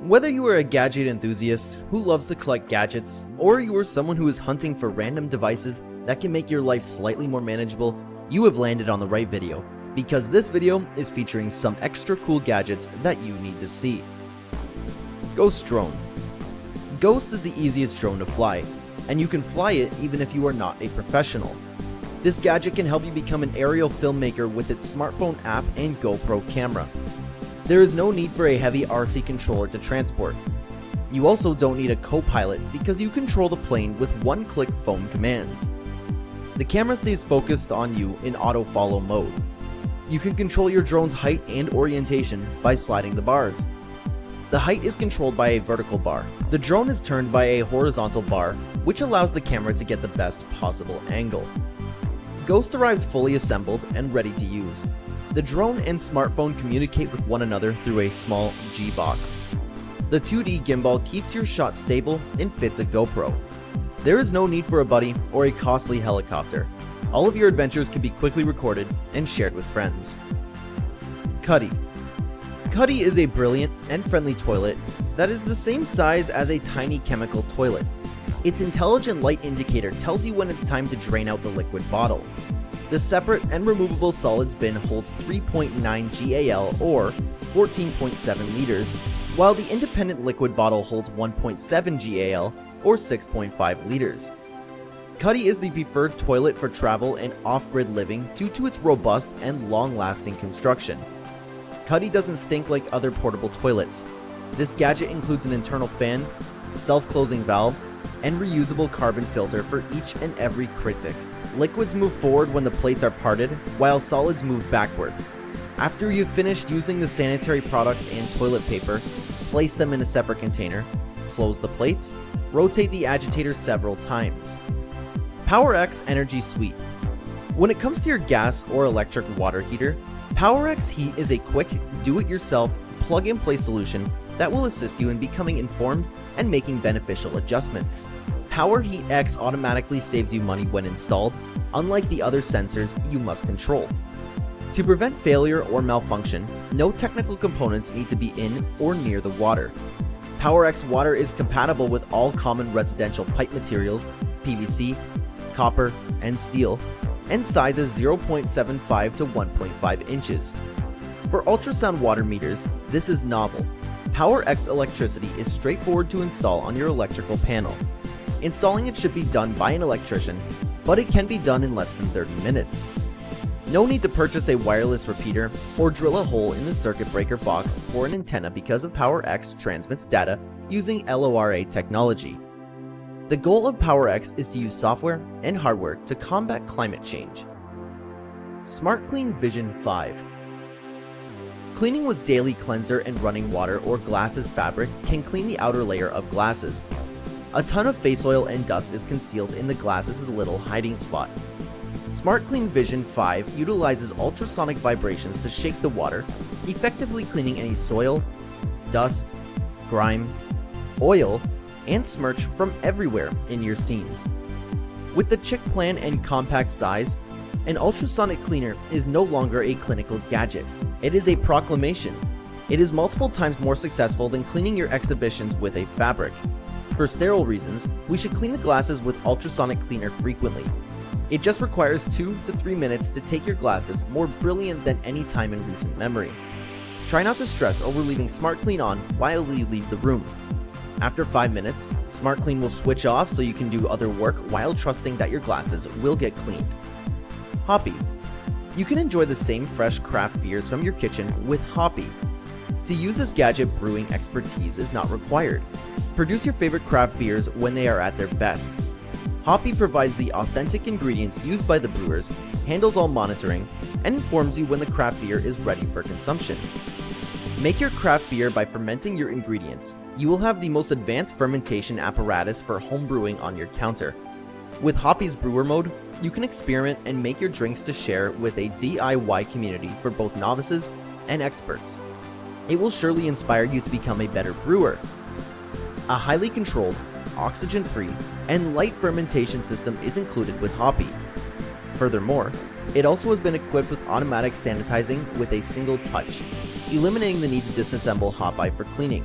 Whether you are a gadget enthusiast who loves to collect gadgets, or you are someone who is hunting for random devices that can make your life slightly more manageable, you have landed on the right video, because this video is featuring some extra cool gadgets that you need to see. Ghost Drone. Ghost is the easiest drone to fly, and you can fly it even if you are not a professional. This gadget can help you become an aerial filmmaker with its smartphone app and GoPro camera. There is no need for a heavy RC controller to transport. You also don't need a co-pilot because you control the plane with one-click phone commands. The camera stays focused on you in auto-follow mode. You can control your drone's height and orientation by sliding the bars. The height is controlled by a vertical bar. The drone is turned by a horizontal bar, which allows the camera to get the best possible angle. Ghost arrives fully assembled and ready to use. The drone and smartphone communicate with one another through a small G-box. The 2D gimbal keeps your shot stable and fits a GoPro. There is no need for a buddy or a costly helicopter. All of your adventures can be quickly recorded and shared with friends. 𝗬𝗲𝗍𝗍. 𝗬𝗲𝗍𝗍 is a brilliant and friendly toilet that is the same size as a tiny chemical toilet. Its intelligent light indicator tells you when it's time to drain out the liquid bottle. The separate and removable solids bin holds 3.9 GAL or 14.7 liters, while the independent liquid bottle holds 1.7 GAL or 6.5 liters. 𝗬𝗲𝗍𝗍 is the preferred toilet for travel and off-grid living due to its robust and long-lasting construction. 𝗬𝗲𝗍𝗍 doesn't stink like other portable toilets. This gadget includes an internal fan, self-closing valve, and reusable carbon filter for each and every critic. Liquids move forward when the plates are parted, while solids move backward. After you've finished using the sanitary products and toilet paper, place them in a separate container, close the plates, rotate the agitator several times. 𝗬𝗆𝑥 Energy Suite. When it comes to your gas or electric water heater, 𝗬𝗆𝑥 Heat is a quick, do-it-yourself, plug-and-play solution that will assist you in becoming informed and making beneficial adjustments. 𝗬𝗆𝗆𝑥 automatically saves you money when installed, unlike the other sensors you must control. To prevent failure or malfunction, no technical components need to be in or near the water. 𝗬𝗆𝑥 water is compatible with all common residential pipe materials, PVC, copper, and steel, and sizes 0.75 to 1.5 inches. For ultrasound water meters, this is novel. 𝗬𝗆𝑥 electricity is straightforward to install on your electrical panel. Installing it should be done by an electrician, but it can be done in less than 30 minutes. No need to purchase a wireless repeater or drill a hole in the circuit breaker box for an antenna because 𝗬𝗆𝑥 transmits data using LoRa technology. The goal of 𝗬𝗆𝑥 is to use software and hardware to combat climate change. SmartClean Vision 5. Cleaning with daily cleanser and running water or glasses fabric can clean the outer layer of glasses. A ton of face oil and dust is concealed in the glasses' little hiding spot. SmartClean Vision 5 utilizes ultrasonic vibrations to shake the water, effectively cleaning any soil, dust, grime, oil, and smirch from everywhere in your scenes. With the chic plan and compact size, an ultrasonic cleaner is no longer a clinical gadget. It is a proclamation. It is multiple times more successful than cleaning your exhibitions with a fabric. For sterile reasons, we should clean the glasses with ultrasonic cleaner frequently. It just requires 2 to 3 minutes to take your glasses more brilliant than any time in recent memory. Try not to stress over leaving SmartClean on while you leave the room. After 5 minutes, SmartClean will switch off so you can do other work while trusting that your glasses will get cleaned. 𝗬𝗵𝗆𝗆. You can enjoy the same fresh craft beers from your kitchen with 𝗬𝗵𝗆𝗆. To use this gadget, brewing expertise is not required. Produce your favorite craft beers when they are at their best. 𝗬𝗵𝗆𝗆 provides the authentic ingredients used by the brewers, handles all monitoring, and informs you when the craft beer is ready for consumption. Make your craft beer by fermenting your ingredients. You will have the most advanced fermentation apparatus for home brewing on your counter. With 𝗬𝗵𝗆𝗆's brewer mode, you can experiment and make your drinks to share with a DIY community for both novices and experts. It will surely inspire you to become a better brewer. A highly controlled, oxygen-free, and light fermentation system is included with 𝗬𝗵𝗆𝗆. Furthermore, it also has been equipped with automatic sanitizing with a single touch, eliminating the need to disassemble 𝗬𝗵𝗆𝗆 for cleaning.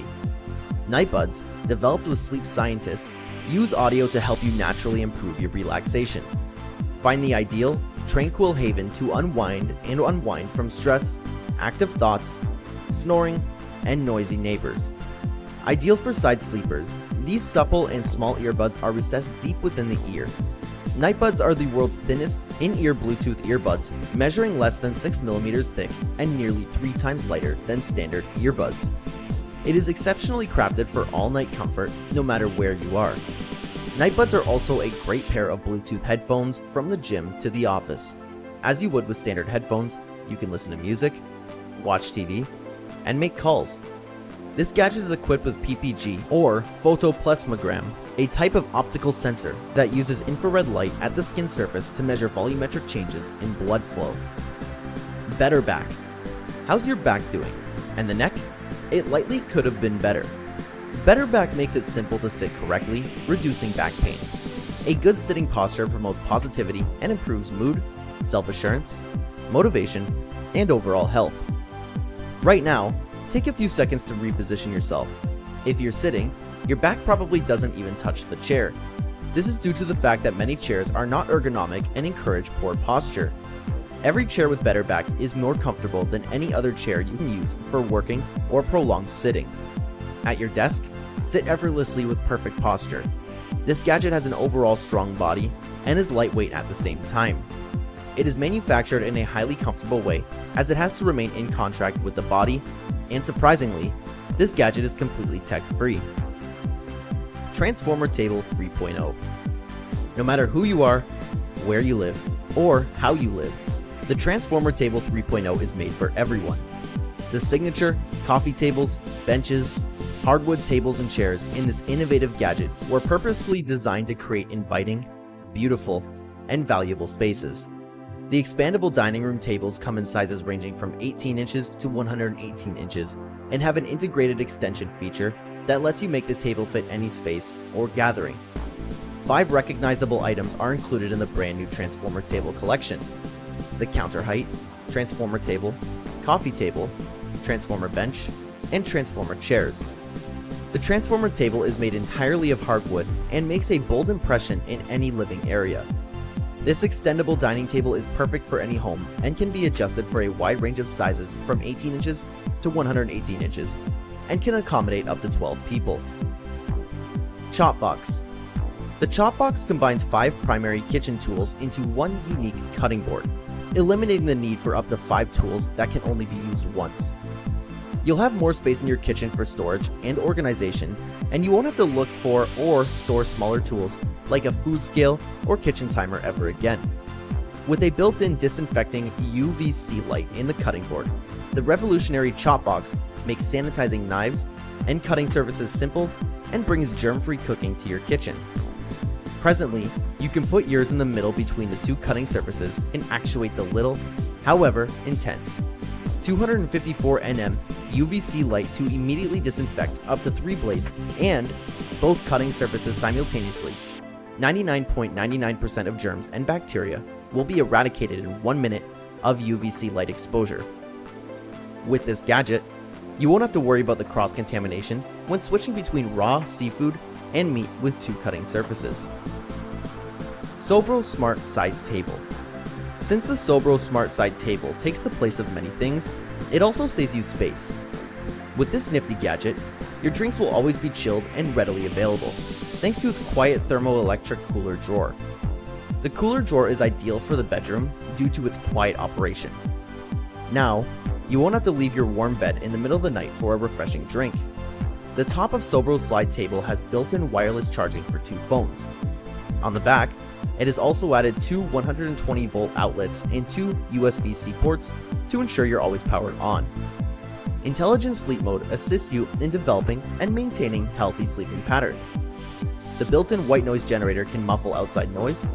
body. 𝗦𝗏𝗏𝗏s, developed with sleep scientists, use audio to help you naturally improve your relaxation. Find the ideal, tranquil haven to unwind from stress, active thoughts, snoring, and noisy neighbors. Ideal for side sleepers, these supple and small earbuds are recessed deep within the ear. 𝗦𝗏𝗏s are the world's thinnest in-ear Bluetooth earbuds, measuring less than 6 millimeters thick and nearly 3 times lighter than standard earbuds. It is exceptionally crafted for all-night comfort, no matter where you are. 𝗦𝗏𝗏s are also a great pair of Bluetooth headphones from the gym to the office. As you would with standard headphones, you can listen to music, watch TV, and make calls. This gadget is equipped with PPG or photoplethysmogram, a type of optical sensor that uses infrared light at the skin surface to measure volumetric changes in blood flow. Better back. How's your back doing? And the neck? It likely could have been better. Better back makes it simple to sit correctly, reducing back pain. A good sitting posture promotes positivity and improves mood, self-assurance, motivation, and overall health. Right now, take a few seconds to reposition yourself. If you're sitting, your back probably doesn't even touch the chair. This is due to the fact that many chairs are not ergonomic and encourage poor posture. Every chair with better back is more comfortable than any other chair you can use for working or prolonged sitting. At your desk, sit effortlessly with perfect posture. This gadget has an overall strong body and is lightweight at the same time. It is manufactured in a highly comfortable way as it has to remain in contact with the body, and surprisingly, this gadget is completely tech-free. Transformer Table 3.0. No matter who you are, where you live, or how you live, the Transformer Table 3.0 is made for everyone. The signature coffee tables, benches, hardwood tables, and chairs in this innovative gadget were purposefully designed to create inviting, beautiful, and valuable spaces. The expandable dining room tables come in sizes ranging from 18 inches to 118 inches and have an integrated extension feature that lets you make the table fit any space or gathering. 5 recognizable items are included in the brand new Transformer Table collection: the counter height, Transformer Table, coffee table, Transformer bench, and Transformer chairs. The Transformer Table is made entirely of hardwood and makes a bold impression in any living area. This extendable dining table is perfect for any home and can be adjusted for a wide range of sizes from 18 inches to 118 inches and can accommodate up to 12 people. Chop Box. The Chop Box combines 5 primary kitchen tools into one unique cutting board, eliminating the need for up to 5 tools that can only be used once. You'll have more space in your kitchen for storage and organization, and you won't have to look for or store smaller tools like a food scale or kitchen timer ever again. With a built-in disinfecting UVC light in the cutting board, the revolutionary chop box makes sanitizing knives and cutting surfaces simple and brings germ-free cooking to your kitchen. Presently, you can put yours in the middle between the two cutting surfaces and actuate the little, however intense, 254 nm UVC light to immediately disinfect up to 3 blades and both cutting surfaces simultaneously. 99.99% of germs and bacteria will be eradicated in 1 minute of UVC light exposure. With this gadget, you won't have to worry about the cross-contamination when switching between raw seafood and meat with 2 cutting surfaces. 𝗬𝗵𝗇 Smart Side Table. Since the 𝗬𝗵𝗇 Smart Side Table takes the place of many things, it also saves you space. With this nifty gadget, your drinks will always be chilled and readily available, thanks to its quiet thermoelectric cooler drawer. The cooler drawer is ideal for the bedroom due to its quiet operation. Now, you won't have to leave your warm bed in the middle of the night for a refreshing drink. The top of 𝗬𝗵𝗇 Slide Table has built-in wireless charging for 2 phones. On the back, it has also added 2 120-volt outlets and 2 USB-C ports to ensure you're always powered on. Intelligent Sleep Mode assists you in developing and maintaining healthy sleeping patterns. The built-in white noise generator can muffle outside noise,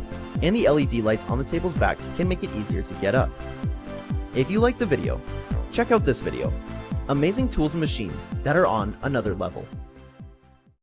and the LED lights on the table's back can make it easier to get up. If you liked the video, check out this video. Amazing tools and machines that are on another level.